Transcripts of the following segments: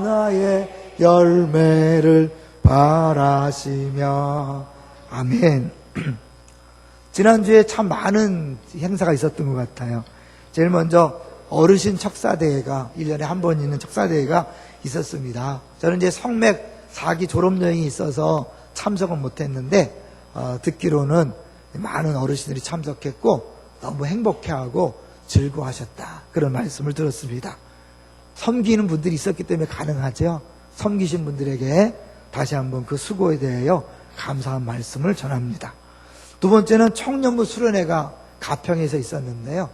나의 열매를 바라시며. 아멘. 지난주에 참 많은 행사가 있었던 것 같아요. 제일 먼저 어르신 척사대회가 1년에 한 번 있는 척사대회가 있었습니다. 저는 이제 성맥 4기 졸업여행이 있어서 참석은 못했는데 듣기로는 많은 어르신들이 참석했고 너무 행복해하고 즐거워하셨다, 그런 말씀을 들었습니다. 섬기는 분들이 있었기 때문에 가능하죠. 섬기신 분들에게 다시 한번 그 수고에 대하여 감사한 말씀을 전합니다. 두 번째는 청년부 수련회가 가평에서 있었는데요.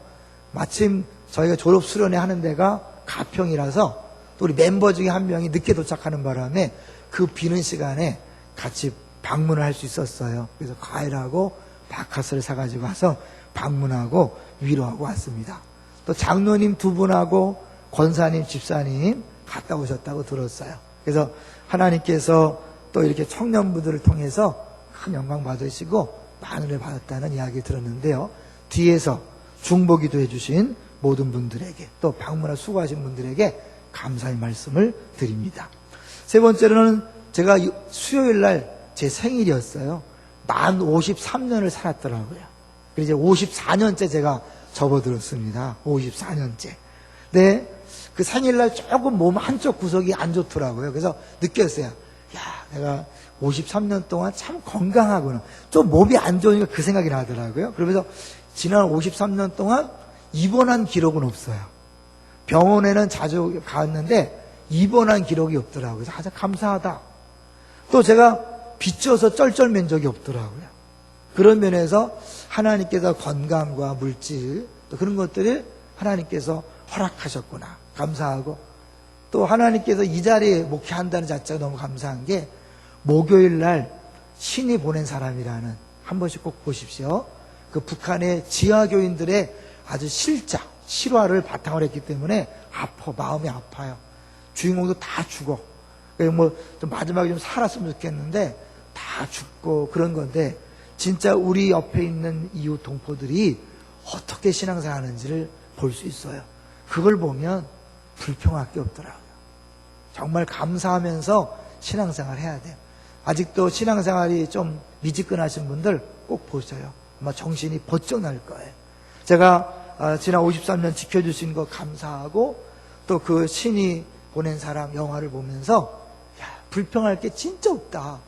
마침 저희가 졸업 수련회 하는 데가 가평이라서 또 우리 멤버 중에 한 명이 늦게 도착하는 바람에 그 비는 시간에 같이 방문을 할 수 있었어요. 그래서 과일하고 바카스를 사가지고 와서 방문하고 위로하고 왔습니다. 또 장로님 두 분하고 권사님, 집사님 갔다 오셨다고 들었어요. 그래서 하나님께서 또 이렇게 청년부들을 통해서 큰 영광 받으시고 많은 을 받았다는 이야기 들었는데요. 뒤에서 중보기도 해주신 모든 분들에게 또 방문할 수고하신 분들에게 감사의 말씀을 드립니다. 세 번째로는 제가 수요일 날 제 생일이었어요. 만 53년을 살았더라고요. 그래서 이제 54년째 제가 접어들었습니다. 54년째. 네, 그 생일날 조금 몸 한쪽 구석이 안 좋더라고요. 그래서 느꼈어요. 야, 내가 53년 동안 참 건강하구나. 좀 몸이 안 좋으니까 그 생각이 나더라고요. 그러면서 지난 53년 동안 입원한 기록은 없어요. 병원에는 자주 갔는데 입원한 기록이 없더라고요. 그래서 아주 감사하다. 또 제가 빚져서 쩔쩔맨 적이 없더라고요. 그런 면에서 하나님께서 건강과 물질 또 그런 것들을 하나님께서 허락하셨구나, 감사하고, 또 하나님께서 이 자리에 목회한다는 자체가 너무 감사한 게 목요일 날 신이 보낸 사람이라는, 한 번씩 꼭 보십시오. 그 북한의 지하교인들의 아주 실화를 바탕으로 했기 때문에 마음이 아파요. 주인공도 다 죽어. 뭐 좀 마지막에 좀 살았으면 좋겠는데 다 죽고 그런 건데, 진짜 우리 옆에 있는 이웃 동포들이 어떻게 신앙생활 하는지를 볼 수 있어요. 그걸 보면 불평할 게 없더라고요. 정말 감사하면서 신앙생활 해야 돼요. 아직도 신앙생활이 좀 미지근하신 분들 꼭 보셔요. 아마 정신이 번쩍 날 거예요. 제가 지난 53년 지켜주신 거 감사하고, 또 그 신이 보낸 사람 영화를 보면서 야, 불평할 게 진짜 없다.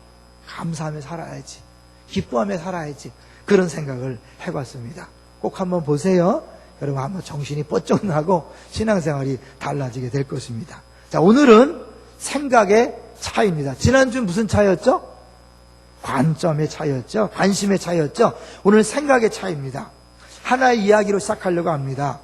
감사하며 살아야지, 기뻐하며 살아야지, 그런 생각을 해봤습니다. 꼭 한번 보세요. 여러분 한번 정신이 번쩍 나고 신앙생활이 달라지게 될 것입니다. 자, 오늘은 생각의 차이입니다. 지난주는 무슨 차이였죠? 관점의 차이였죠. 관심의 차이였죠. 오늘 생각의 차이입니다. 하나의 이야기로 시작하려고 합니다.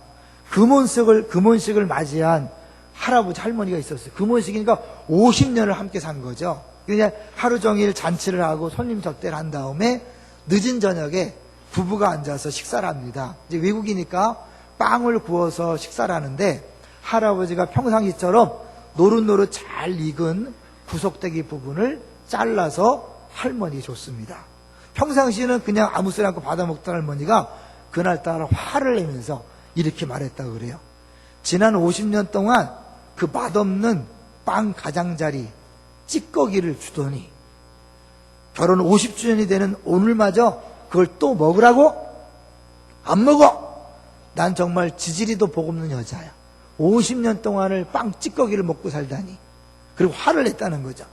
금혼식을 맞이한 할아버지 할머니가 있었어요. 금혼식이니까 50년을 함께 산 거죠. 그냥 하루 종일 잔치를 하고 손님 접대를 한 다음에 늦은 저녁에 부부가 앉아서 식사를 합니다. 이제 외국이니까 빵을 구워서 식사를 하는데, 할아버지가 평상시처럼 노릇노릇 잘 익은 구석대기 부분을 잘라서 할머니에 줬습니다. 평상시에는 그냥 아무 소리 않고 받아먹던 할머니가 그날따라 화를 내면서 이렇게 말했다고 그래요. 지난 50년 동안 그 맛없는 빵 가장자리 찌꺼기를 주더니 결혼 50주년이 되는 오늘마저 그걸 또 먹으라고? 안 먹어! 난 정말 지지리도 복없는 여자야. 50년 동안을 빵 찌꺼기를 먹고 살다니. 그리고 화를 냈다는 거죠.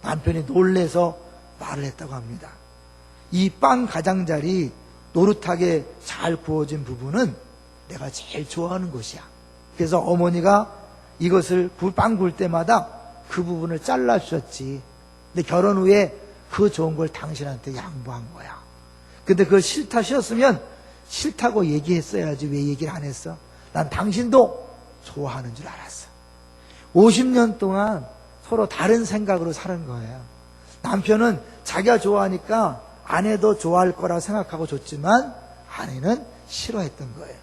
남편이 놀래서 말을 했다고 합니다. 이 빵 가장자리 노릇하게 잘 구워진 부분은 내가 제일 좋아하는 것이야. 그래서 어머니가 이것을 빵 구울 때마다 그 부분을 잘라주셨지. 근데 결혼 후에 그 좋은 걸 당신한테 양보한 거야. 근데 그걸 싫다 싫었으면 싫다고 얘기했어야지. 왜 얘기를 안 했어? 난 당신도 좋아하는 줄 알았어. 50년 동안 서로 다른 생각으로 사는 거예요. 남편은 자기가 좋아하니까 아내도 좋아할 거라고 생각하고 줬지만 아내는 싫어했던 거예요.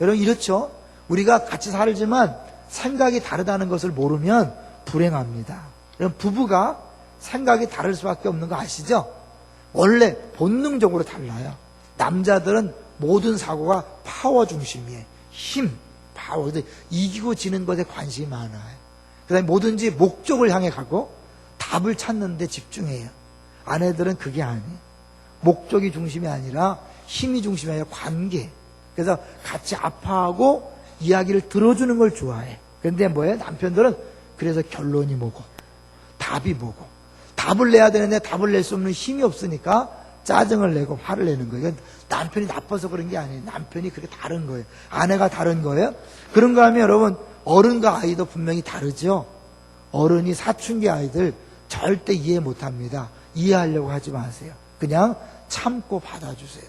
여러분 이렇죠? 우리가 같이 살지만 생각이 다르다는 것을 모르면 불행합니다. 여러분 부부가 생각이 다를 수밖에 없는 거 아시죠? 원래 본능적으로 달라요. 남자들은 모든 사고가 파워 중심이에요. 힘, 파워. 이기고 지는 것에 관심이 많아요. 그 다음에 뭐든지 목적을 향해 가고 답을 찾는 데 집중해요. 아내들은 그게 아니에요. 목적이 중심이 아니라 힘이 중심이 아니라 관계. 그래서 같이 아파하고 이야기를 들어주는 걸 좋아해. 그런데 뭐예요? 남편들은 그래서 결론이 뭐고 답이 뭐고 답을 내야 되는데 답을 낼 수 없는 힘이 없으니까 짜증을 내고 화를 내는 거예요. 남편이 나빠서 그런 게 아니에요. 남편이 그렇게 다른 거예요. 아내가 다른 거예요. 그런가 하면 여러분 어른과 아이도 분명히 다르죠. 어른이 사춘기 아이들 절대 이해 못합니다. 이해하려고 하지 마세요. 그냥 참고 받아주세요.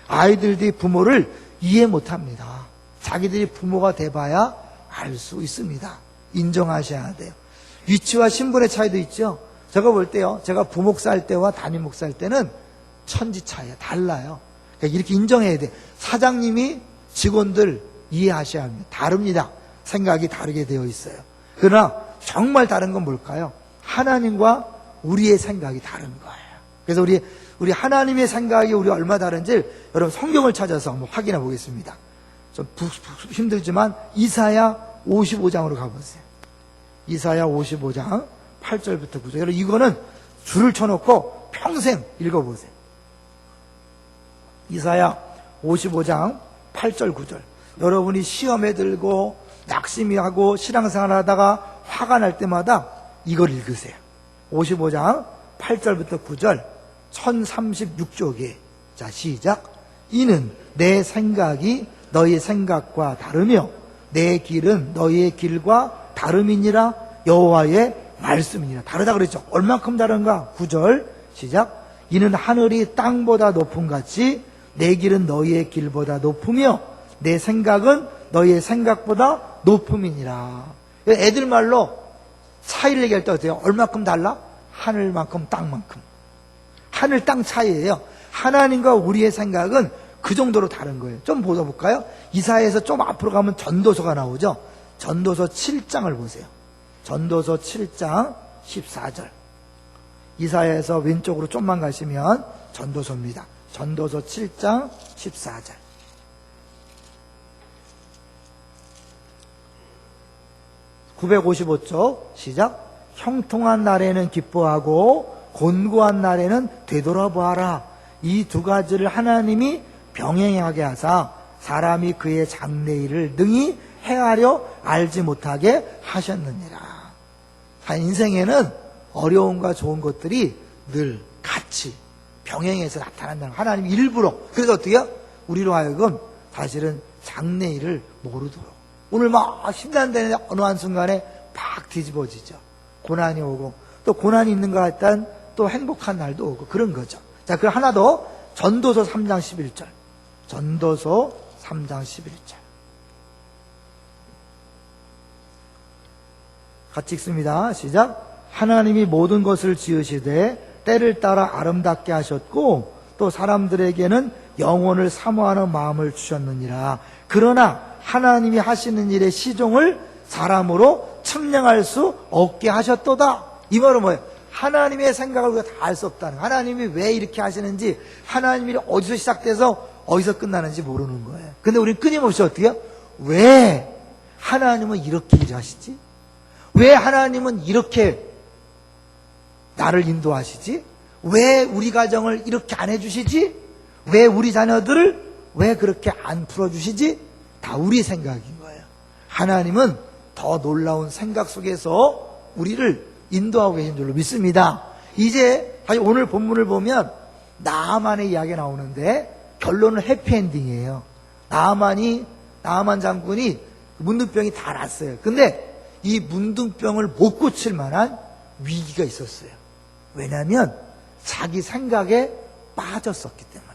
아이들이 부모를 이해 못합니다. 자기들이 부모가 돼봐야 알 수 있습니다. 인정하셔야 돼요. 위치와 신분의 차이도 있죠. 제가 볼 때요, 제가 부목사 할 때와 담임 목사 할 때는 천지 차이야. 달라요. 그러니까 이렇게 인정해야 돼. 사장님이 직원들 이해하셔야 합니다. 다릅니다. 생각이 다르게 되어 있어요. 그러나 정말 다른 건 뭘까요? 하나님과 우리의 생각이 다른 거예요. 그래서 우리 하나님의 생각이 우리가 얼마나 다른지 여러분 성경을 찾아서 한번 확인해 보겠습니다. 좀 힘들지만 이사야 55장으로 가보세요. 이사야 55장 8절부터 9절. 여러분 이거는 줄을 쳐놓고 평생 읽어보세요. 이사야 55장 8절 9절. 여러분이 시험에 들고 낙심이 하고 신앙생활 하다가 화가 날 때마다 이걸 읽으세요. 55장 8절부터 9절 1036쪽에 자 시작. 이는 내 생각이 너희 생각과 다르며 내 길은 너희의 길과 다름이니라. 여호와의 말씀이니라. 다르다 그랬죠. 얼만큼 다른가? 9절 시작. 이는 하늘이 땅보다 높음 같이 내 길은 너희의 길보다 높으며 내 생각은 너희의 생각보다 높음이니라. 애들 말로 차이를 얘기할 때 어때요? 얼만큼 달라? 하늘만큼 땅만큼. 하늘 땅 차이예요. 하나님과 우리의 생각은 그 정도로 다른 거예요. 좀 보셔볼까요? 이사야에서 좀 앞으로 가면 전도서가 나오죠. 전도서 7장을 보세요. 전도서 7장 14절. 이사야에서 왼쪽으로 좀만 가시면 전도서입니다. 전도서 7장 14절. (955쪽) 시작. 형통한 날에는 기뻐하고 곤고한 날에는 되돌아보아라. 이 두 가지를 하나님이 병행하게 하사 사람이 그의 장래일을 능히 헤아려 알지 못하게 하셨느니라. 인생에는 어려움과 좋은 것들이 늘 같이 병행해서 나타난다는 거예요. 하나님이 일부러. 그래서 어떻게 해요? 우리로 하여금 사실은 장래일을 모르도록. 오늘 막 신난다는데 어느 한순간에 팍 뒤집어지죠. 고난이 오고 또 고난이 있는 것 같단 또 행복한 날도 오고 그런 거죠. 자, 그 하나 더 전도서 3장 11절. 전도서 3장 11절. 같이 읽습니다. 시작. 하나님이 모든 것을 지으시되 때를 따라 아름답게 하셨고 또 사람들에게는 영혼을 사모하는 마음을 주셨느니라. 그러나 하나님이 하시는 일의 시종을 사람으로 측량할 수 없게 하셨도다. 이 말은 뭐예요? 하나님의 생각을 우리가 다 알 수 없다는 거예요. 하나님이 왜 이렇게 하시는지, 하나님이 어디서 시작돼서 어디서 끝나는지 모르는 거예요. 근데 우리는 끊임없이 어떻게 해요? 왜 하나님은 이렇게 일하시지? 왜 하나님은 이렇게 나를 인도하시지? 왜 우리 가정을 이렇게 안 해주시지? 왜 우리 자녀들을 왜 그렇게 안 풀어주시지? 다 우리 생각인 거예요. 하나님은 더 놀라운 생각 속에서 우리를 인도하고 계신 줄로 믿습니다. 이제 다시 오늘 본문을 보면 나아만의 이야기가 나오는데 결론은 해피엔딩이에요. 나아만 장군이 문둥병이 다 났어요. 근데 이 문둥병을 못 고칠 만한 위기가 있었어요. 왜냐하면 자기 생각에 빠졌었기 때문에.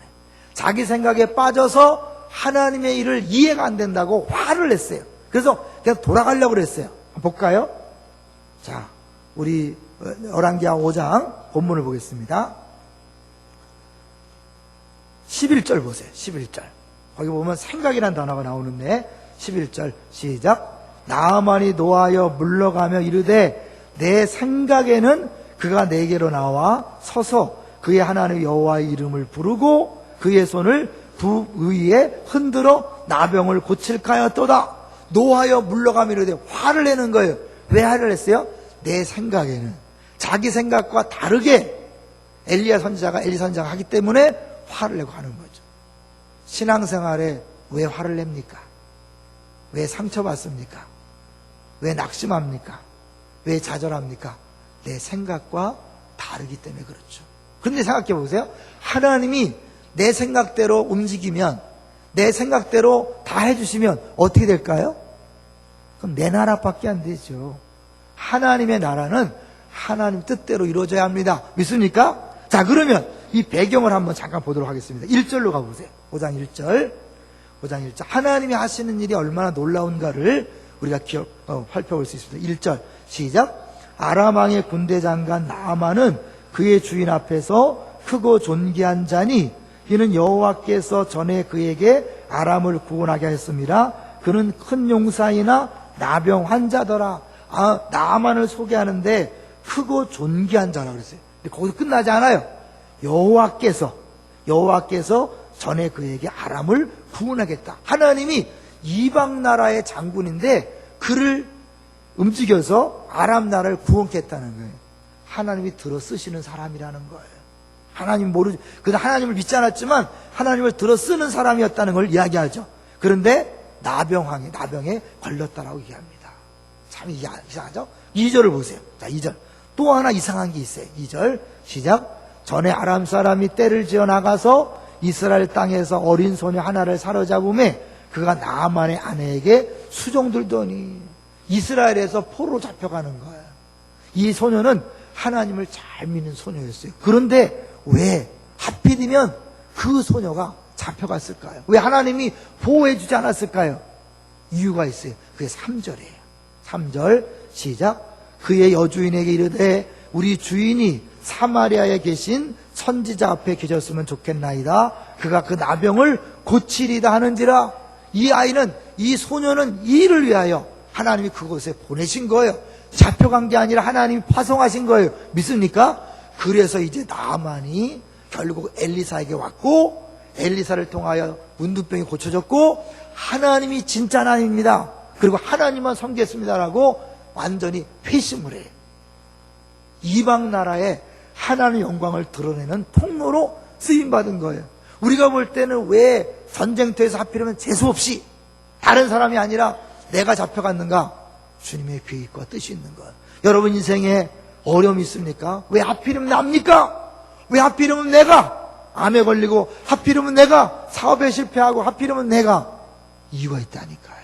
자기 생각에 빠져서 하나님의 일을 이해가 안 된다고 화를 냈어요. 그래서 그냥 돌아가려고 그랬어요. 한번 볼까요? 자, 우리 열왕기하 5장 본문을 보겠습니다. 11절 보세요. 11절. 거기 보면 생각이라는 단어가 나오는데 11절 시작. 나아만이 노하여 물러가며 이르되 내 생각에는 그가 내게로 나와 서서 그의 하나님 여호와의 이름을 부르고 그의 손을 부 위에 흔들어 나병을 고칠까 하였도다. 노하여 물러가며 이르되 화를 내는 거예요. 왜 화를 냈어요? 내 생각에는 자기 생각과 다르게 엘리 선지자가 하기 때문에 화를 내고 하는 거죠. 신앙생활에 왜 화를 냅니까? 왜 상처받습니까? 왜 낙심합니까? 왜 좌절합니까? 내 생각과 다르기 때문에 그렇죠. 그런데 생각해 보세요. 하나님이 내 생각대로 움직이면, 내 생각대로 다 해주시면 어떻게 될까요? 그럼 내 나라밖에 안 되죠. 하나님의 나라는 하나님 뜻대로 이루어져야 합니다. 믿습니까? 자, 그러면 이 배경을 한번 잠깐 보도록 하겠습니다. 1절로 가보세요. 5장 1절. 5장 1절. 하나님이 하시는 일이 얼마나 놀라운가를 우리가 살펴볼 수 있습니다. 1절 시작. 아람 왕의 군대 장관 나아만은 그의 주인 앞에서 크고 존귀한 자니 이는 여호와께서 전에 그에게 아람을 구원하게 하였습니다. 그는 큰 용사이나 나병 환자더라. 나아만을 소개하는데 크고 존귀한 자라고 그랬어요. 근데 거기서 끝나지 않아요. 여호와께서 전에 그에게 아람을 구원하겠다. 하나님이 이방 나라의 장군인데 그를 움직여서 아람 나라를 구원했다는 거예요. 하나님이 들어 쓰시는 사람이라는 거예요. 하나님 모르죠. 그래서 하나님을 믿지 않았지만 하나님을 들어 쓰는 사람이었다는 걸 이야기하죠. 그런데 나병에 걸렸다라고 얘기합니다. 참 이상하죠? 2절을 보세요. 자, 2절. 또 하나 이상한 게 있어요. 2절 시작. 전에 아람 사람이 떼를 지어 나가서 이스라엘 땅에서 어린 소녀 하나를 사로잡음에 그가 나아만의 아내에게 수종들더니 이스라엘에서 포로로 잡혀가는 거예요. 이 소녀는 하나님을 잘 믿는 소녀였어요. 그런데 왜 하필이면 그 소녀가 잡혀갔을까요? 왜 하나님이 보호해 주지 않았을까요? 이유가 있어요. 그게 3절이에요. 3절 시작. 그의 여주인에게 이르되 우리 주인이 사마리아에 계신 선지자 앞에 계셨으면 좋겠나이다. 그가 그 나병을 고치리다 하는지라. 이 소녀는 이 일을 위하여 하나님이 그곳에 보내신 거예요. 잡혀간 게 아니라 하나님이 파송하신 거예요. 믿습니까? 그래서 이제 나아만이 결국 엘리사에게 왔고 엘리사를 통하여 문둥병이 고쳐졌고 하나님이 진짜 하나님입니다. 그리고 하나님만 섬기겠습니다라고 완전히 회심을 해요. 이방 나라에 하나님의 영광을 드러내는 통로로 쓰임받은 거예요. 우리가 볼 때는 왜 전쟁터에서 하필이면 재수없이 다른 사람이 아니라 내가 잡혀갔는가? 주님의 계획과 뜻이 있는 거예요. 여러분 인생에 어려움이 있습니까? 왜 하필이면 납니까? 왜 하필이면 내가 암에 걸리고 하필이면 내가 사업에 실패하고 하필이면 내가 이유가 있다니까요.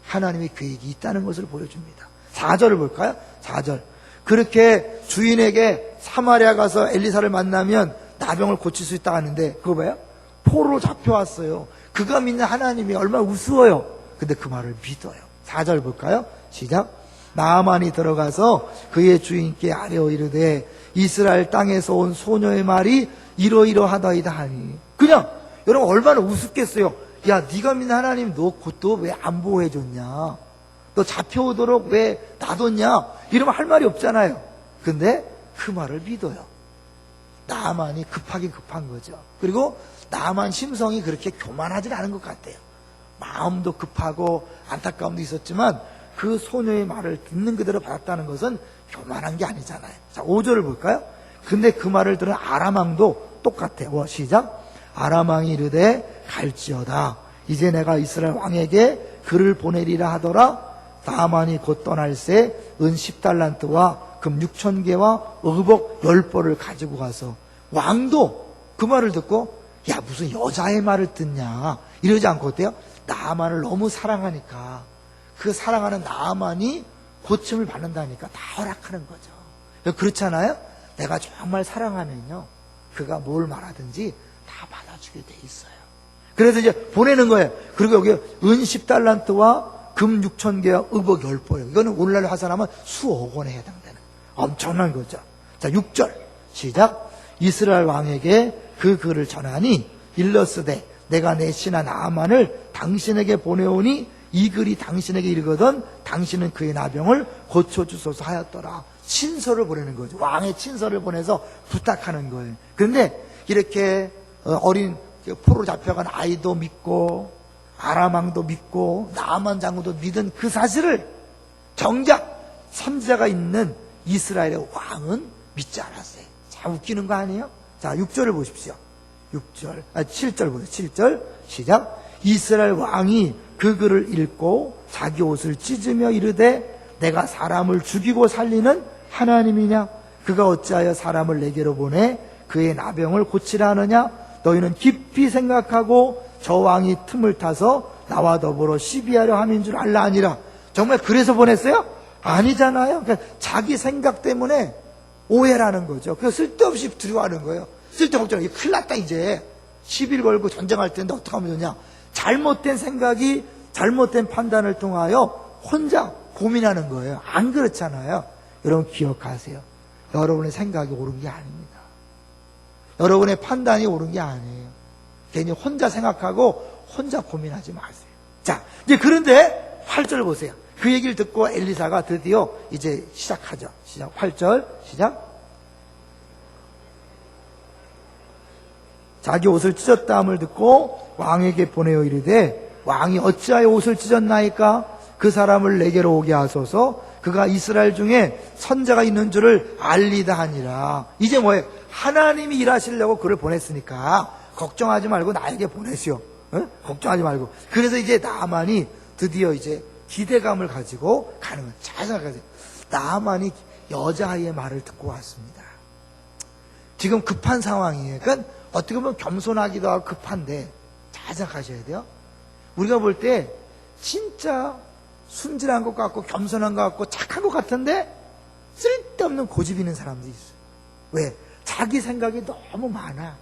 하나님의 계획이 있다는 것을 보여줍니다. 4절을 볼까요? 4절. 그렇게 주인에게 사마리아 가서 엘리사를 만나면 나병을 고칠 수 있다 하는데 그거 봐요? 포로로 잡혀왔어요. 그가 믿는 하나님이 얼마나 우스워요. 근데 그 말을 믿어요. 4절 볼까요? 시작. 나아만이 들어가서 그의 주인께 아뢰어 이르되 이스라엘 땅에서 온 소녀의 말이 이러이러하다이다 하니. 그냥 여러분 얼마나 우습겠어요. 야, 네가 믿는 하나님 너 그것도 왜 안 보호해줬냐? 너 잡혀오도록 왜 놔뒀냐? 이러면 할 말이 없잖아요. 근데 그 말을 믿어요. 나아만이 급하긴 급한 거죠. 그리고 나아만 심성이 그렇게 교만하진 않은 것 같아요. 마음도 급하고 안타까움도 있었지만 그 소녀의 말을 듣는 그대로 받았다는 것은 교만한 게 아니잖아요. 자, 5절을 볼까요? 근데 그 말을 들은 아람 왕도 똑같아요. 시작. 아람 왕이 이르되 갈지어다. 이제 내가 이스라엘 왕에게 그를 보내리라 하더라. 나아만이 곧 떠날새 은 10달란트와 금 6,000개와 의복 10벌을 가지고 가서 왕도 그 말을 듣고 야 무슨 여자의 말을 듣냐 이러지 않고 어때요? 나아만을 너무 사랑하니까 그 사랑하는 나아만이 고침을 받는다니까 다 허락하는 거죠. 그렇잖아요? 내가 정말 사랑하면요 그가 뭘 말하든지 다 받아주게 돼 있어요. 그래서 이제 보내는 거예요. 그리고 여기 은 10달란트와 금 6,000개와 의복 10벌. 이거는 오늘날 화산하면 수억 원에 해당되는 엄청난 거죠. 자, 6절 시작. 이스라엘 왕에게 그 글을 전하니 일러스되 내가 내 신하 나아만을 당신에게 보내오니 이 글이 당신에게 이르거든 당신은 그의 나병을 고쳐주소서 하였더라. 친서를 보내는 거죠. 왕의 친서를 보내서 부탁하는 거예요. 그런데 이렇게 어린 포로로 잡혀간 아이도 믿고 아람 왕도 믿고 나아만 장군도 믿은 그 사실을 정작 선지자가 있는 이스라엘의 왕은 믿지 않았어요. 자, 웃기는 거 아니에요? 자, 6절을 보십시오. 7절 보세요. 7절 시작. 이스라엘 왕이 그 글을 읽고 자기 옷을 찢으며 이르되 내가 사람을 죽이고 살리는 하나님이냐? 그가 어찌하여 사람을 내게로 보내 그의 나병을 고치라 하느냐? 너희는 깊이 생각하고 저 왕이 틈을 타서 나와 더불어 시비하려 함인 줄 알라 아니라. 정말 그래서 보냈어요? 아니잖아요. 그러니까 자기 생각 때문에 오해라는 거죠. 그래서 쓸데없이 두려워하는 거예요. 쓸데없이 걱정. 큰일 났다 이제. 시비를 걸고 전쟁할 텐데 어떡하면 좋냐. 잘못된 생각이 잘못된 판단을 통하여 혼자 고민하는 거예요. 안 그렇잖아요. 여러분 기억하세요. 여러분의 생각이 옳은 게 아닙니다. 여러분의 판단이 옳은 게 아니에요. 괜히 혼자 생각하고 혼자 고민하지 마세요. 자, 이제 그런데 8절 보세요. 그 얘기를 듣고 엘리사가 드디어 이제 시작하죠. 시작. 8절 시작. 자기 옷을 찢었다함을 듣고 왕에게 보내어 이르되 왕이 어찌하여 옷을 찢었나이까? 그 사람을 내게로 오게 하소서. 그가 이스라엘 중에 선자가 있는 줄을 알리다 하니라. 이제 뭐예요? 하나님이 일하시려고 그를 보냈으니까 걱정하지 말고 나에게 보내시오. 응? 걱정하지 말고. 그래서 이제 나아만이 드디어 이제 기대감을 가지고 가는 거예요. 잘 생각하세요. 나아만이 여자아이의 말을 듣고 왔습니다. 지금 급한 상황이에요. 그러니까 어떻게 보면 겸손하기도 하고 급한데 잘 생각하셔야 돼요. 우리가 볼 때 진짜 순진한 것 같고 겸손한 것 같고 착한 것 같은데 쓸데없는 고집 있는 사람들이 있어요. 왜? 자기 생각이 너무 많아.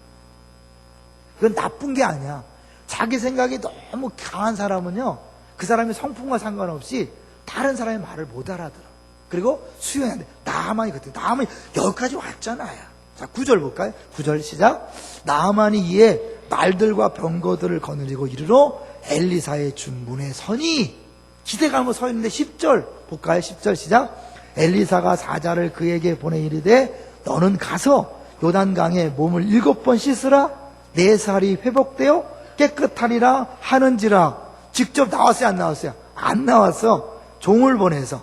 그건 나쁜 게 아니야. 자기 생각이 너무 강한 사람은요, 그 사람이 성품과 상관없이 다른 사람의 말을 못 알아들어. 그리고 수용이 안 돼. 나아만이 그때, 나아만이 여기까지 왔잖아요. 자, 9절 볼까요? 9절 시작. 나아만이 이에 말들과 병거들을 거느리고 이르러 엘리사의 중문에 서니, 기대감으로 서 있는데 10절 볼까요? 10절 시작. 엘리사가 사자를 그에게 보내 이르되 너는 가서 요단강에 몸을 7번 씻으라. 내 살이 회복되어 깨끗하리라 하는지라. 직접 나왔어요? 안 나왔어요? 안 나왔어. 종을 보내서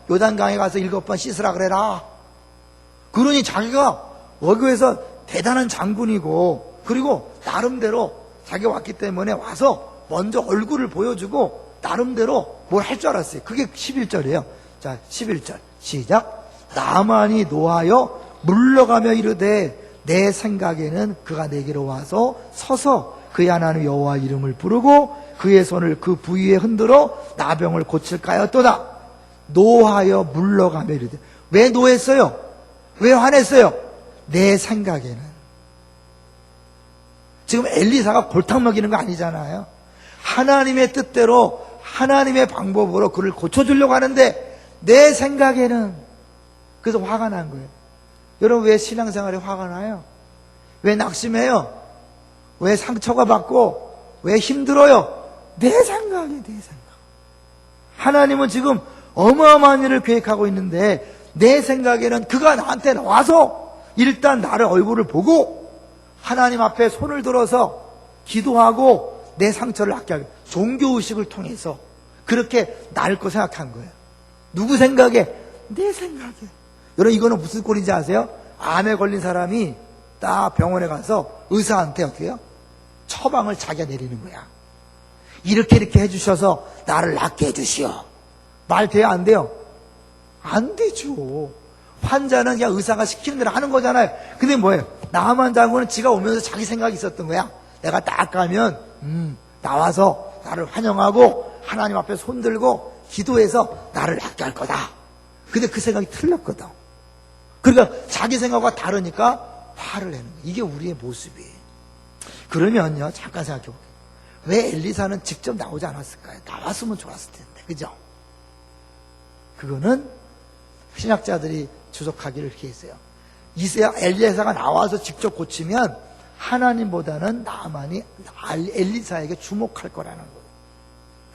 요단강에 가서 7번 씻으라 그래라. 그러니 자기가 원교에서 대단한 장군이고, 그리고 나름대로 자기가 왔기 때문에 와서 먼저 얼굴을 보여주고 나름대로 뭘 할 줄 알았어요. 그게 11절이에요. 자, 11절 시작. 나아만이 노하여 물러가며 이르되 내 생각에는 그가 내게로 와서 서서 그의 하나님 여호와 이름을 부르고 그의 손을 그 부위에 흔들어 나병을 고칠까 하였도다. 노하여 물러가며 이르되. 왜 노했어요? 왜 화냈어요? 내 생각에는. 지금 엘리사가 골탕 먹이는 거 아니잖아요. 하나님의 뜻대로 하나님의 방법으로 그를 고쳐주려고 하는데 내 생각에는. 그래서 화가 난 거예요. 여러분 왜 신앙생활에 화가 나요? 왜 낙심해요? 왜 상처가 받고 왜 힘들어요? 내 생각이 내 생각. 하나님은 지금 어마어마한 일을 계획하고 있는데 내 생각에는 그가 나한테 와서 일단 나를 얼굴을 보고 하나님 앞에 손을 들어서 기도하고 내 상처를 낫게 하고 종교의식을 통해서 그렇게 나을 거 생각한 거예요. 누구 생각에? 내 생각에. 여러분 이거는 무슨 꼴인지 아세요? 암에 걸린 사람이 딱 병원에 가서 의사한테 어떻게 해요? 처방을 자기가 내리는 거야. 이렇게 해주셔서 나를 낫게 해주시오. 말 돼요? 안 돼요? 안 되죠. 환자는 그냥 의사가 시키는 대로 하는 거잖아요. 근데 뭐예요? 나만 장군은 지가 오면서 자기 생각이 있었던 거야. 내가 딱 가면 나와서 나를 환영하고 하나님 앞에 손들고 기도해서 나를 낫게 할 거다. 근데 그 생각이 틀렸거든. 그러니까 자기 생각과 다르니까 화를 내는 거예요. 이게 우리의 모습이에요. 그러면요, 잠깐 생각해 볼게요. 왜 엘리사는 직접 나오지 않았을까요? 나왔으면 좋았을 텐데, 그죠? 그거는 신학자들이 주석하기를 이렇게 했어요. 엘리사가 나와서 직접 고치면 하나님보다는 나만이 엘리사에게 주목할 거라는 거예요.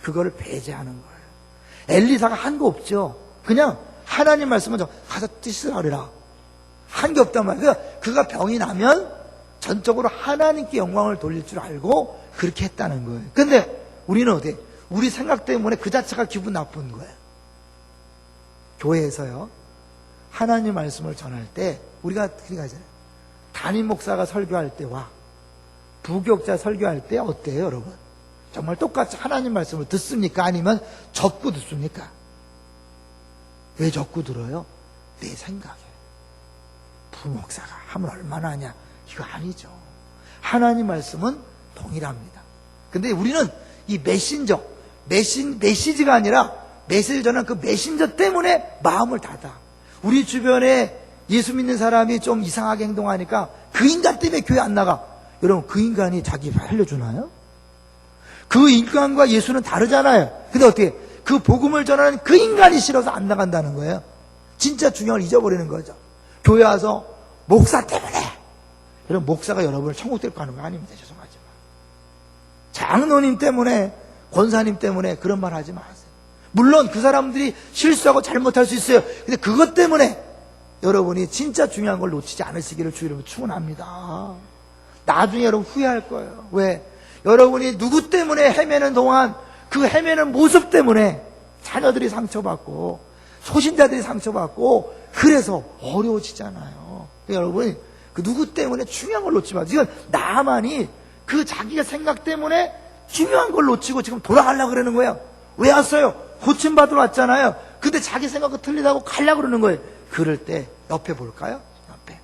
그거를 배제하는 거예요. 엘리사가 한 거 없죠. 그냥 하나님 말씀은 가서 씻으라 그래라. 한 게 없단 말이에요. 그가 병이 나면 전적으로 하나님께 영광을 돌릴 줄 알고 그렇게 했다는 거예요. 근데 우리는 어때? 우리 생각 때문에 그 자체가 기분 나쁜 거예요. 교회에서요, 하나님 말씀을 전할 때 우리가 그렇게 하잖아요. 담임 목사가 설교할 때와 부교육자 설교할 때 어때요, 여러분? 정말 똑같이 하나님 말씀을 듣습니까? 아니면 적고 듣습니까? 왜 적고 들어요? 내 생각에. 부목사가 하면 얼마나 하냐? 이거 아니죠. 하나님 말씀은 동일합니다. 근데 우리는 이 메시지가 아니라 메시지를 전하는 그 메신저 때문에 마음을 닫아. 우리 주변에 예수 믿는 사람이 좀 이상하게 행동하니까 그 인간 때문에 교회 안 나가. 여러분, 그 인간이 자기 살려주나요? 그 인간과 예수는 다르잖아요. 근데 어떻게 그 복음을 전하는 그 인간이 싫어서 안 나간다는 거예요. 진짜 중요한 걸 잊어버리는 거죠. 교회 와서 목사 때문에. 여러분, 목사가 여러분을 천국 데리고 가는 거 아닙니다. 죄송하지만. 장로님 때문에, 권사님 때문에 그런 말 하지 마세요. 물론 그 사람들이 실수하고 잘못할 수 있어요. 근데 그것 때문에 여러분이 진짜 중요한 걸 놓치지 않으시기를 주 이름으로 축원합니다. 나중에 여러분 후회할 거예요. 왜? 여러분이 누구 때문에 헤매는 동안 그 헤매는 모습 때문에 자녀들이 상처받고 소신자들이 상처받고 그래서 어려워지잖아요. 그러니까 여러분이 그 누구 때문에 중요한 걸 놓지 마세요. 지금 나만이 그 자기가 생각 때문에 중요한 걸 놓치고 지금 돌아가려고 그러는 거예요. 왜 왔어요? 고침받으러 왔잖아요. 근데 자기 생각과 틀리다고 가려고 그러는 거예요. 그럴 때 옆에 볼까요? 옆에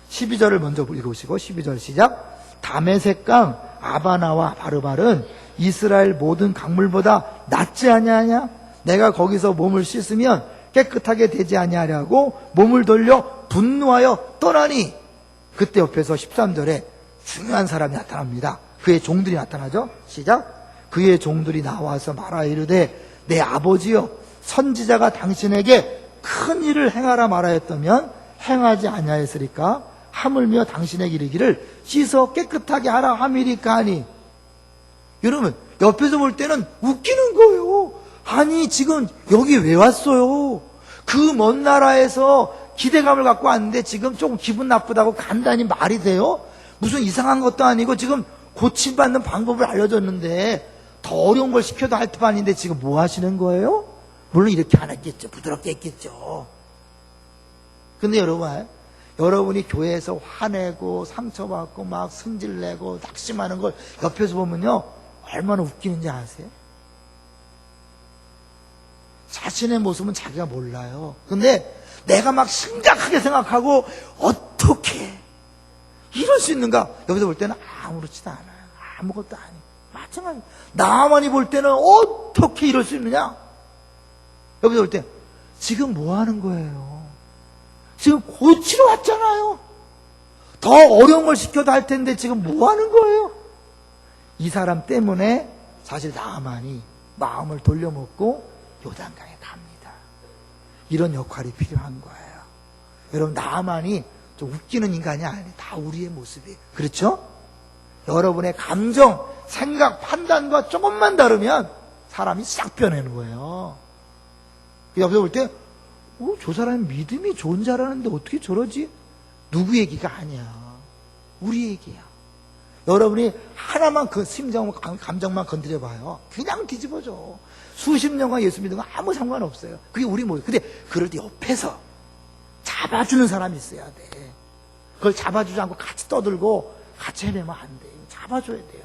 12절을 먼저 읽으시고 12절 시작. 다메섹강 아바나와 바르발은 이스라엘 모든 강물보다 낫지 아니하냐? 내가 거기서 몸을 씻으면 깨끗하게 되지 아니하냐고 몸을 돌려 분노하여 떠나니. 그때 옆에서 13절에 중요한 사람이 나타납니다. 그의 종들이 나타나죠. 시작. 그의 종들이 나와서 말하 이르되 내 아버지여, 선지자가 당신에게 큰 일을 행하라 말하였다면 행하지 아니하였으리까? 하물며 당신에게 이르기를 씻어 깨끗하게 하라 함이리까 하니. 여러분, 옆에서 볼 때는 웃기는 거예요. 아니, 지금 여기 왜 왔어요? 그 먼 나라에서 기대감을 갖고 왔는데 지금 조금 기분 나쁘다고 간단히 말이 돼요? 무슨 이상한 것도 아니고 지금 고침받는 방법을 알려줬는데 더 어려운 걸 시켜도 할 판인데 지금 뭐 하시는 거예요? 물론 이렇게 안 했겠죠. 부드럽게 했겠죠. 근데 여러분이 교회에서 화내고 상처받고 막 승질내고 낙심하는 걸 옆에서 보면요, 얼마나 웃기는지 아세요? 자신의 모습은 자기가 몰라요. 근데 내가 막 심각하게 생각하고 어떻게 이럴 수 있는가? 여기서 볼 때는 아무렇지도 않아요. 아무것도 아니에요. 마찬가지. 나만이 볼 때는 어떻게 이럴 수 있느냐? 여기서 볼 때 지금 뭐 하는 거예요? 지금 고치러 왔잖아요. 더 어려운 걸 시켜도 할 텐데 지금 뭐 하는 거예요? 이 사람 때문에 사실 나만이 마음을 돌려먹고 요단강에 갑니다. 이런 역할이 필요한 거예요. 여러분, 나만이 좀 웃기는 인간이 아니에요. 다 우리의 모습이에요. 그렇죠? 여러분의 감정, 생각, 판단과 조금만 다르면 사람이 싹 변하는 거예요. 옆에서 볼 때, 저 사람이 믿음이 좋은 줄 알았는데 어떻게 저러지? 누구 얘기가 아니야. 우리 얘기야. 여러분이 하나만 그 심정, 감정만 건드려봐요. 그냥 뒤집어져. 수십 년간 예수 믿는 거 아무 상관없어요. 그게 우리 모습. 근데 그럴 때 옆에서 잡아주는 사람이 있어야 돼. 그걸 잡아주지 않고 같이 떠들고 같이 헤매면 안 돼요. 잡아줘야 돼요.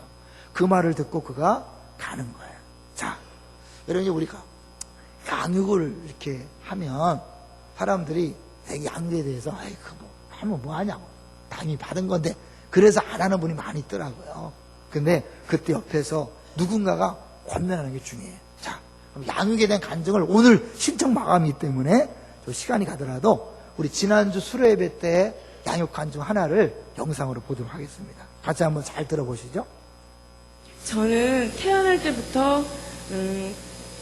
그 말을 듣고 그가 가는 거예요. 자, 여러분, 우리가 양육을 이렇게 하면 사람들이 양육에 대해서 하면 뭐 하냐고. 당연히 받은 건데 그래서 안 하는 분이 많이 있더라고요. 근데 그때 옆에서 누군가가 권면하는 게 중요해요. 자, 그럼 양육에 대한 간증을 오늘 신청 마감이기 때문에 좀 시간이 가더라도 우리 지난주 수료예배 때 양육 간증 하나를 영상으로 보도록 하겠습니다. 같이 한번 잘 들어보시죠. 저는 태어날 때부터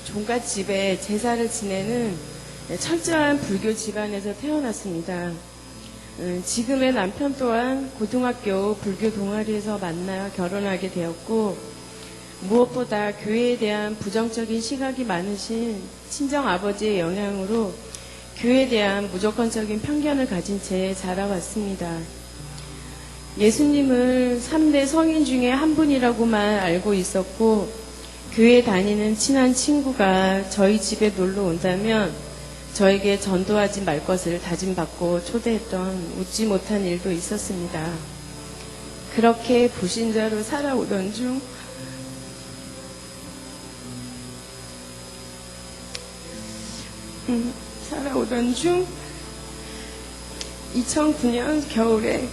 종갓집에 제사를 지내는 철저한 불교 집안에서 태어났습니다. 지금의 남편 또한 고등학교 불교 동아리에서 만나 결혼하게 되었고, 무엇보다 교회에 대한 부정적인 시각이 많으신 친정 아버지의 영향으로 교회에 대한 무조건적인 편견을 가진 채 자라왔습니다. 예수님을 3대 성인 중에 한 분이라고만 알고 있었고, 교회 다니는 친한 친구가 저희 집에 놀러 온다면 저에게 전도하지 말 것을 다짐받고 초대했던 웃지 못한 일도 있었습니다. 그렇게 불신자로 살아오던 중 살아오던 중 2009년 겨울에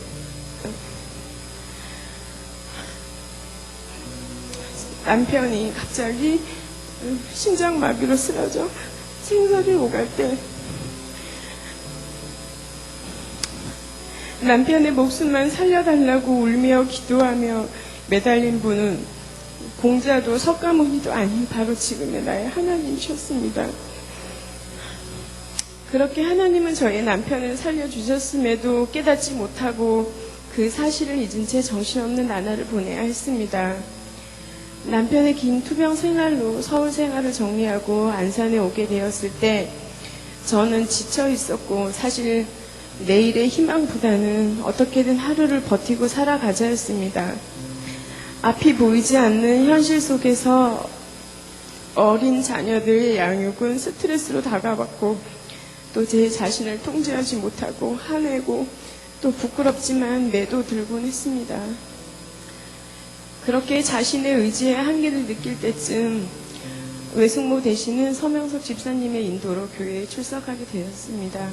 남편이 갑자기 심장마비로 쓰러져 생사를 오갈 때 남편의 목숨만 살려달라고 울며 기도하며 매달린 분은 공자도 석가모니도 아닌 바로 지금의 나의 하나님이셨습니다. 그렇게 하나님은 저의 남편을 살려주셨음에도 깨닫지 못하고 그 사실을 잊은 채 정신없는 나날을 보내야 했습니다. 남편의 긴 투병 생활로 서울 생활을 정리하고 안산에 오게 되었을 때 저는 지쳐 있었고 사실 내일의 희망보다는 어떻게든 하루를 버티고 살아가자였습니다. 앞이 보이지 않는 현실 속에서 어린 자녀들의 양육은 스트레스로 다가왔고 또 제 자신을 통제하지 못하고 화내고 또 부끄럽지만 매도 들곤 했습니다. 그렇게 자신의 의지의 한계를 느낄 때쯤 외숙모 되시는 서명석 집사님의 인도로 교회에 출석하게 되었습니다.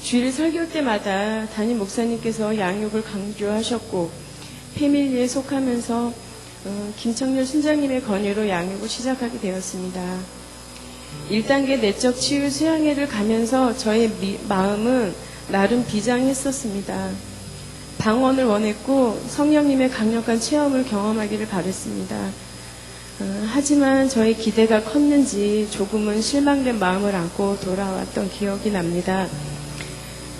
주일 설교 때마다 담임 목사님께서 양육을 강조하셨고 패밀리에 속하면서 김청렬 순장님의 권유로 양육을 시작하게 되었습니다. 1단계 내적 치유 수양회를 가면서 저의 마음은 나름 비장했었습니다. 방언을 원했고 성령님의 강력한 체험을 경험하기를 바랬습니다. 하지만 저의 기대가 컸는지 조금은 실망된 마음을 안고 돌아왔던 기억이 납니다.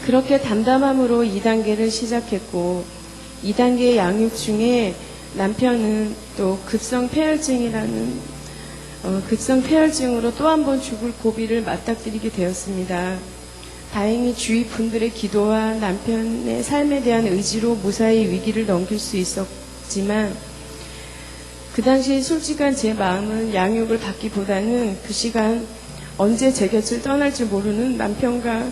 그렇게 담담함으로 2단계를 시작했고 2단계 양육 중에 남편은 또 급성 폐혈증으로 또 한 번 죽을 고비를 맞닥뜨리게 되었습니다. 다행히 주위 분들의 기도와 남편의 삶에 대한 의지로 무사히 위기를 넘길 수 있었지만 그 당시 솔직한 제 마음은 양육을 받기보다는 그 시간 언제 제 곁을 떠날지 모르는 남편과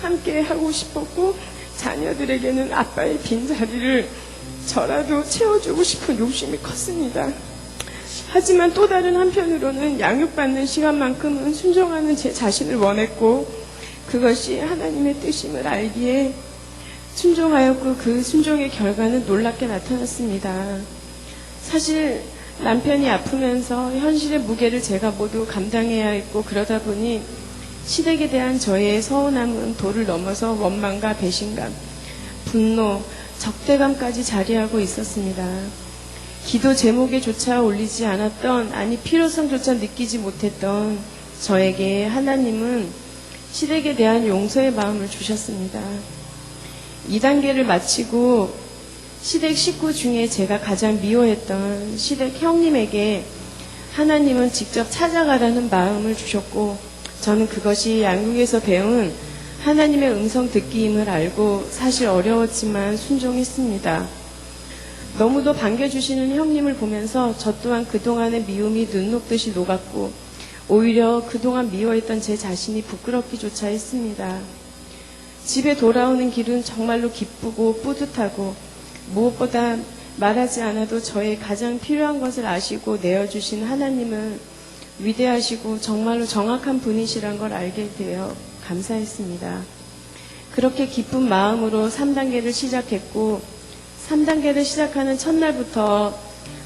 함께 하고 싶었고 자녀들에게는 아빠의 빈자리를 저라도 채워주고 싶은 욕심이 컸습니다. 하지만 또 다른 한편으로는 양육받는 시간만큼은 순종하는 제 자신을 원했고 그것이 하나님의 뜻임을 알기에 순종하였고 그 순종의 결과는 놀랍게 나타났습니다. 사실 남편이 아프면서 현실의 무게를 제가 모두 감당해야 했고 그러다 보니 시댁에 대한 저의 서운함은 도를 넘어서 원망과 배신감, 분노, 적대감까지 자리하고 있었습니다. 기도 제목에조차 올리지 않았던, 아니 필요성조차 느끼지 못했던 저에게 하나님은 시댁에 대한 용서의 마음을 주셨습니다. 2단계를 마치고 시댁 식구 중에 제가 가장 미워했던 시댁 형님에게 하나님은 직접 찾아가라는 마음을 주셨고 저는 그것이 양육에서 배운 하나님의 음성 듣기임을 알고 사실 어려웠지만 순종했습니다. 너무도 반겨주시는 형님을 보면서 저 또한 그동안의 미움이 눈 녹듯이 녹았고 오히려 그동안 미워했던 제 자신이 부끄럽기조차 했습니다. 집에 돌아오는 길은 정말로 기쁘고 뿌듯하고 무엇보다 말하지 않아도 저의 가장 필요한 것을 아시고 내어주신 하나님은 위대하시고 정말로 정확한 분이시란 걸 알게 되어 감사했습니다. 그렇게 기쁜 마음으로 3단계를 시작했고 3단계를 시작하는 첫날부터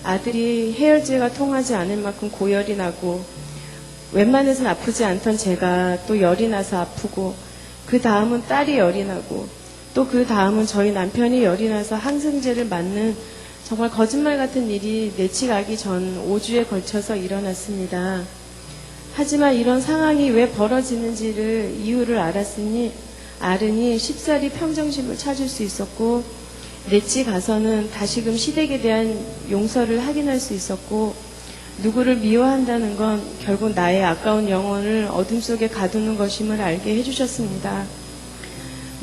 아들이 해열제가 통하지 않을 만큼 고열이 나고 웬만해서는 아프지 않던 제가 또 열이 나서 아프고 그 다음은 딸이 열이 나고 또 그 다음은 저희 남편이 열이 나서 항생제를 맞는 정말 거짓말 같은 일이 내치가기 전 5주에 걸쳐서 일어났습니다. 하지만 이런 상황이 왜 벌어지는지를 이유를 알으니 쉽사리 평정심을 찾을 수 있었고 내치 가서는 다시금 시댁에 대한 용서를 확인할 수 있었고 누구를 미워한다는 건 결국 나의 아까운 영혼을 어둠 속에 가두는 것임을 알게 해주셨습니다.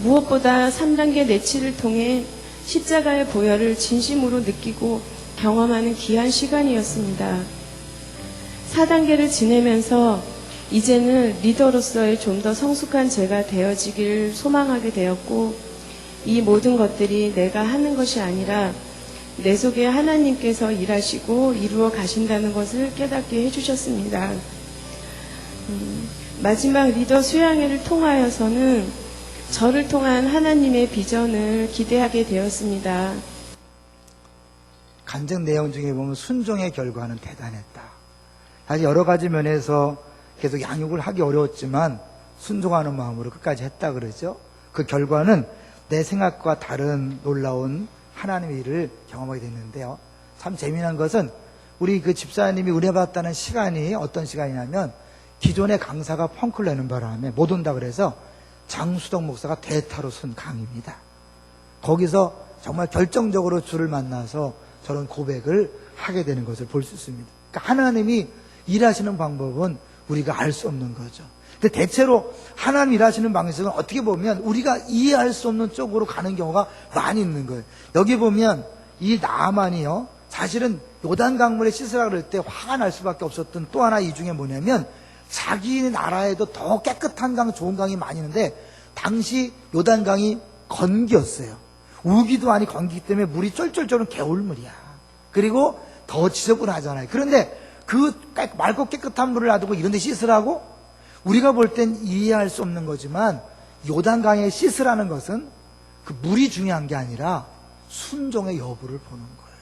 무엇보다 3단계 내치를 통해 십자가의 보혈을 진심으로 느끼고 경험하는 귀한 시간이었습니다. 4단계를 지내면서 이제는 리더로서의 좀 더 성숙한 제가 되어지길 소망하게 되었고, 이 모든 것들이 내가 하는 것이 아니라 내 속에 하나님께서 일하시고 이루어 가신다는 것을 깨닫게 해주셨습니다. 마지막 리더 수양회를 통하여서는 저를 통한 하나님의 비전을 기대하게 되었습니다. 간증 내용 중에 보면 순종의 결과는 대단했다. 사실 여러 가지 면에서 계속 양육을 하기 어려웠지만 순종하는 마음으로 끝까지 했다 그러죠. 그 결과는 내 생각과 다른 놀라운 하나님의 일을 경험하게 됐는데요. 참 재미난 것은 우리 그 집사님이 은혜 받았다는 시간이 어떤 시간이냐면, 기존의 강사가 펑크를 내는 바람에 못 온다 그래서 장수덕 목사가 대타로 쓴 강의입니다. 거기서 정말 결정적으로 주를 만나서 저런 고백을 하게 되는 것을 볼 수 있습니다. 그러니까 하나님이 일하시는 방법은 우리가 알 수 없는 거죠. 근데 대체로 하나님 일하시는 방식은 어떻게 보면 우리가 이해할 수 없는 쪽으로 가는 경우가 많이 있는 거예요. 여기 보면 이 나아만이요, 사실은 요단 강물에 씻으라 그럴 때 화가 날 수밖에 없었던 또 하나 이 중에 뭐냐면, 자기 나라에도 더 깨끗한 강, 좋은 강이 많이 있는데 당시 요단 강이 건기였어요. 우기도 아니 건기기 때문에 물이 쫄쫄쫄은 개울물이야. 그리고 더 지저분하잖아요. 그런데 그 맑고 깨끗한 물을 놔두고 이런 데 씻으라고? 우리가 볼 땐 이해할 수 없는 거지만 요단강에 씻으라는 것은 그 물이 중요한 게 아니라 순종의 여부를 보는 거예요.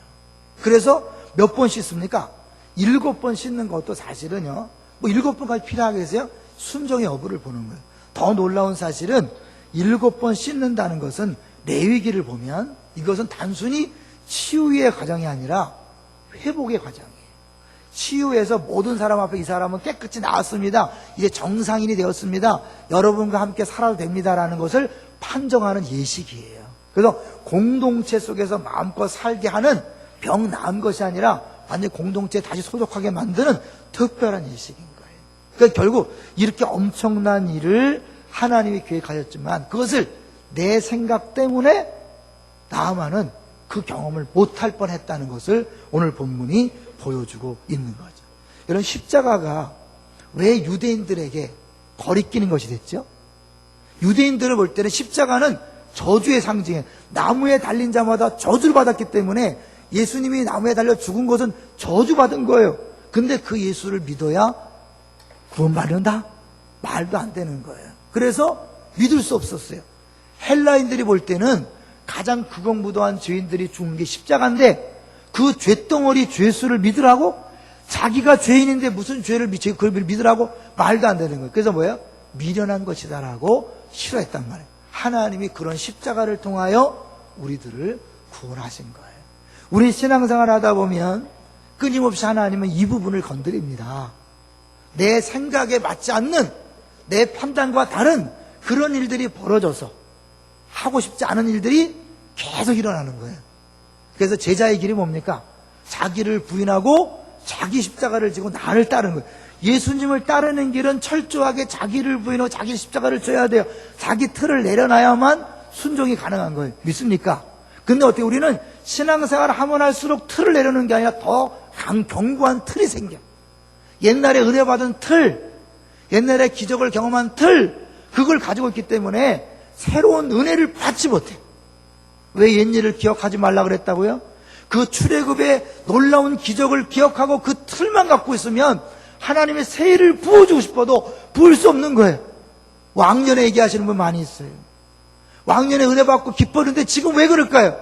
그래서 몇 번 씻습니까? 7번 씻는 것도 사실은요, 뭐 7번까지 필요하겠어요? 순종의 여부를 보는 거예요. 더 놀라운 사실은 7번 씻는다는 것은 레위기를 보면 이것은 단순히 치유의 과정이 아니라 회복의 과정이에요. 치유해서 모든 사람 앞에 이 사람은 깨끗이 나았습니다. 이제 정상인이 되었습니다. 여러분과 함께 살아도 됩니다라는 것을 판정하는 예식이에요. 그래서 공동체 속에서 마음껏 살게 하는, 병 나은 것이 아니라 완전히 공동체에 다시 소속하게 만드는 특별한 예식인 거예요. 그러니까 결국 이렇게 엄청난 일을 하나님이 계획하셨지만 그것을 내 생각 때문에 나아만은 그 경험을 못할 뻔했다는 것을 오늘 본문이 보여주고 있는 거죠. 여러분, 십자가가 왜 유대인들에게 거리끼는 것이 됐죠? 유대인들을 볼 때는 십자가는 저주의 상징이에요. 나무에 달린 자마다 저주를 받았기 때문에 예수님이 나무에 달려 죽은 것은 저주받은 거예요. 근데 그 예수를 믿어야 구원받는다? 말도 안 되는 거예요. 그래서 믿을 수 없었어요. 헬라인들이 볼 때는 가장 극악무도한 죄인들이 죽은 게 십자가인데, 그 죄덩어리 죄수를 믿으라고? 자기가 죄인인데 무슨 죄를 그걸 믿으라고? 말도 안 되는 거예요. 그래서 뭐예요? 미련한 것이다라고 싫어했단 말이에요. 하나님이 그런 십자가를 통하여 우리들을 구원하신 거예요. 우리 신앙생활 하다 보면 끊임없이 하나님은 이 부분을 건드립니다. 내 생각에 맞지 않는, 내 판단과 다른 그런 일들이 벌어져서 하고 싶지 않은 일들이 계속 일어나는 거예요. 그래서 제자의 길이 뭡니까? 자기를 부인하고 자기 십자가를 지고 나를 따르는 거예요. 예수님을 따르는 길은 철저하게 자기를 부인하고 자기 십자가를 져야 돼요. 자기 틀을 내려놔야만 순종이 가능한 거예요. 믿습니까? 근데 어떻게 우리는 신앙생활을 하면 할수록 틀을 내려놓는 게 아니라 더 견고한 틀이 생겨. 옛날에 은혜 받은 틀, 옛날에 기적을 경험한 틀, 그걸 가지고 있기 때문에 새로운 은혜를 받지 못해. 왜 옛일을 기억하지 말라 그랬다고요? 그 출애굽의 놀라운 기적을 기억하고 그 틀만 갖고 있으면 하나님의 새 일을 부어주고 싶어도 부을 수 없는 거예요. 왕년에 얘기하시는 분 많이 있어요. 왕년에 은혜 받고 기뻤는데 지금 왜 그럴까요?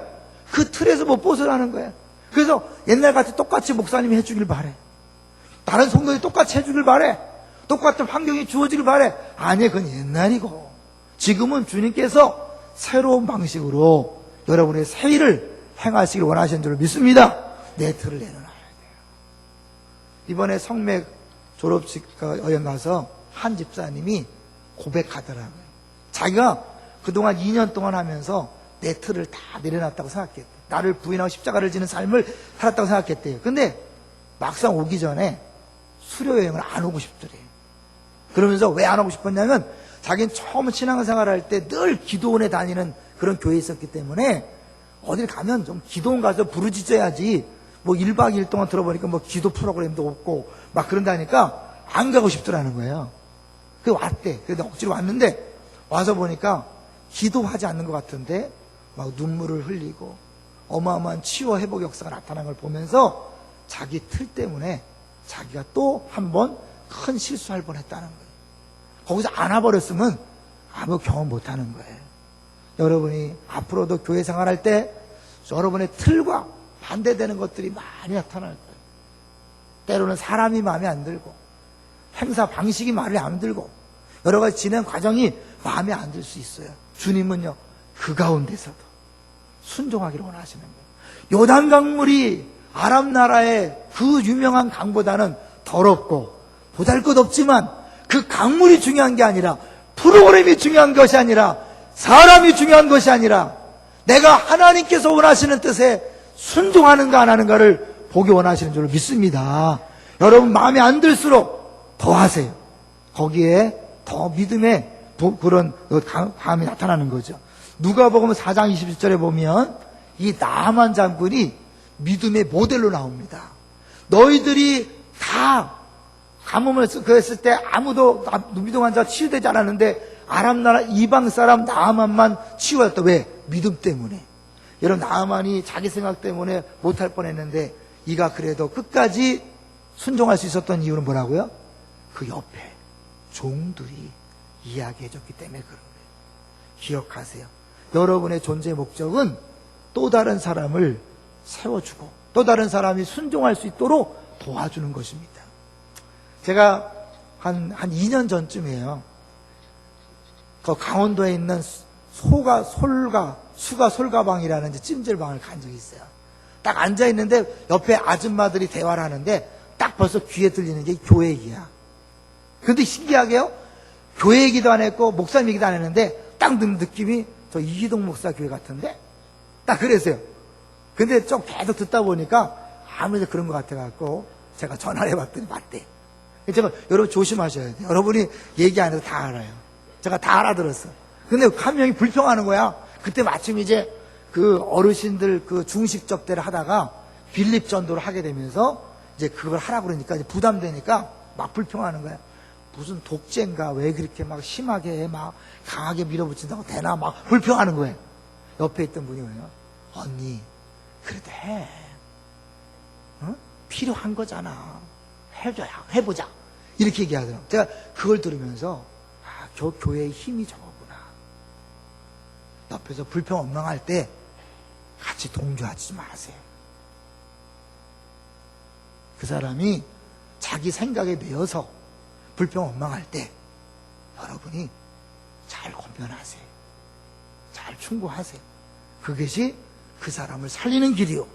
그 틀에서 못 벗어나는 거예요. 그래서 옛날같이 똑같이 목사님이 해주길 바래. 다른 성도들이 똑같이 해주길 바래. 똑같은 환경이 주어지길 바래. 아니, 그건 옛날이고 지금은 주님께서 새로운 방식으로 여러분의 새 일을 행하시길 원하시는 줄 믿습니다. 내 틀을 내려놔야 돼요. 이번에 성맥 졸업식 여행 가서 한 집사님이 고백하더라고요. 자기가 그동안 2년 동안 하면서 내 틀을 다 내려놨다고 생각했대요. 나를 부인하고 십자가를 지는 삶을 살았다고 생각했대요. 근데 막상 오기 전에 수료여행을 안 오고 싶더래요. 그러면서 왜 안 오고 싶었냐면 자기는 처음 신앙생활 할 때 늘 기도원에 다니는 그런 교회에 있었기 때문에 어딜 가면 좀 기도원 가서 부르짖어야지, 뭐 1박 2일 동안 들어보니까 뭐 기도 프로그램도 없고 막 그런다니까 안 가고 싶더라는 거예요. 그 왔대. 그래도 억지로 왔는데 와서 보니까 기도하지 않는 것 같은데 막 눈물을 흘리고 어마어마한 치유 회복 역사가 나타난 걸 보면서 자기 틀 때문에 자기가 또 한 번 큰 실수할 뻔했다는 거예요. 거기서 안 와버렸으면 아무 경험 못하는 거예요. 여러분이 앞으로도 교회 생활할 때 여러분의 틀과 반대되는 것들이 많이 나타날 거예요. 때로는 사람이 마음에 안 들고 행사 방식이 마음에 안 들고 여러 가지 진행 과정이 마음에 안 들 수 있어요. 주님은요 그 가운데서도 순종하기를 원하시는 거예요. 요단 강물이 아람 나라의 그 유명한 강보다는 더럽고 보잘것없지만 그 강물이 중요한 게 아니라 프로그램이 중요한 것이 아니라 사람이 중요한 것이 아니라 내가 하나님께서 원하시는 뜻에 순종하는가 안 하는가를 보기 원하시는 줄 믿습니다. 여러분 마음에 안 들수록 더 하세요. 거기에 더 믿음의 그런 감이 나타나는 거죠. 누가복음 4장 27절에 보면 이 나아만 장군이 믿음의 모델로 나옵니다. 너희들이 다 가뭄을 그랬을 때 아무도 믿음 환자가 치유되지 않았는데 아람 나라 이방 사람 나아만만 치유했다. 왜? 믿음 때문에. 여러분 나아만이 자기 생각 때문에 못할 뻔했는데 이가 그래도 끝까지 순종할 수 있었던 이유는 뭐라고요? 그 옆에 종들이 이야기해줬기 때문에 그런 거예요. 기억하세요. 여러분의 존재의 목적은 또 다른 사람을 세워주고 또 다른 사람이 순종할 수 있도록 도와주는 것입니다. 제가 한 2년 전쯤이에요. 그 강원도에 있는 수가 솔가방이라는 찜질방을 간 적이 있어요. 딱 앉아있는데 옆에 아줌마들이 대화를 하는데 딱 벌써 귀에 들리는 게 교회 얘기야. 근데 신기하게요. 교회 얘기도 안 했고 목사님 얘기도 안 했는데 딱 듣는 느낌이 저 이기동 목사 교회 같은데 딱 그랬어요. 근데 좀 계속 듣다 보니까 아무래도 그런 것 같아갖고 제가 전화를 해봤더니 맞대. 제가 여러분 조심하셔야 돼요. 여러분이 얘기 안 해도 다 알아요. 제가 다 알아들었어. 근데 한 명이 불평하는 거야. 그때 마침 이제 그 어르신들 그 중식 접대를 하다가 빌립 전도를 하게 되면서 이제 그걸 하라고 그러니까 이제 부담되니까 막 불평하는 거야. 무슨 독재인가 왜 그렇게 막 심하게 막 강하게 밀어붙인다고 되나 막 불평하는 거예요. 옆에 있던 분이 뭐예요? 언니 그래도 해. 어? 필요한 거잖아. 해보자. 이렇게 얘기하더라고요. 제가 그걸 들으면서 아, 교회의 힘이 저거구나. 옆에서 불평 원망할 때 같이 동조하지 마세요. 그 사람이 자기 생각에 매여서 불평 원망할 때 여러분이 잘 권면하세요. 잘 충고하세요. 그것이 그 사람을 살리는 길이요.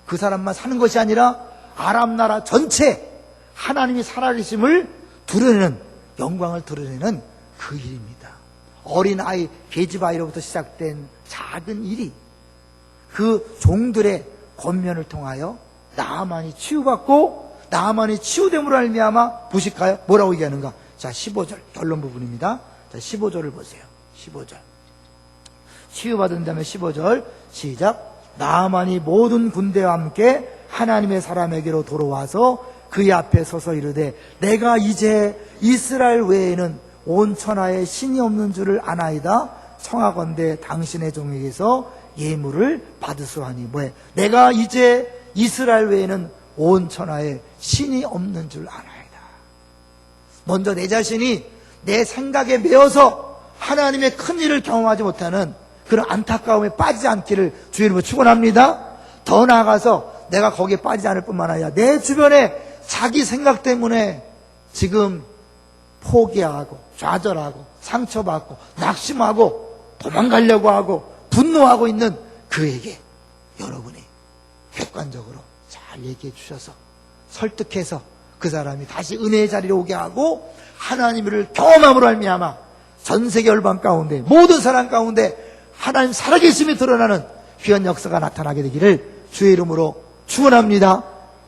그 사람만 사는 것이 아니라 아람 나라 전체 하나님이 살아계심을 드러내는 영광을 드러내는 그 일입니다. 어린아이 계집아이로부터 시작된 작은 일이 그 종들의 권면을 통하여 나아만이 치유받고 나아만이 치유됨으로 말미암아 보실까요? 뭐라고 얘기하는가? 자 15절 결론 부분입니다. 자 15절을 보세요. 15절 치유받은 다음에 15절 시작. 나아만이 모든 군대와 함께 하나님의 사람에게로 돌아와서 그의 앞에 서서 이르되 내가 이제 이스라엘 외에는 온 천하에 신이 없는 줄을 아나이다. 청하건대 당신의 종에게서 예물을 받으소하니 뭐해? 내가 이제 이스라엘 외에는 온 천하에 신이 없는 줄 아나이다. 먼저 내 자신이 내 생각에 매여서 하나님의 큰 일을 경험하지 못하는 그런 안타까움에 빠지지 않기를 주의 이름으로 축원합니다. 더 나아가서 내가 거기에 빠지지 않을 뿐만 아니라 내 주변에 자기 생각 때문에 지금 포기하고 좌절하고 상처받고 낙심하고 도망가려고 하고 분노하고 있는 그에게 여러분이 객관적으로 잘 얘기해 주셔서 설득해서 그 사람이 다시 은혜의 자리로 오게 하고 하나님을 경험함으로 말미암아 전 세계 열방 가운데 모든 사람 가운데 하나님 살아계심이 드러나는 귀한 역사가 나타나게 되기를 주의 이름으로 축원합니다.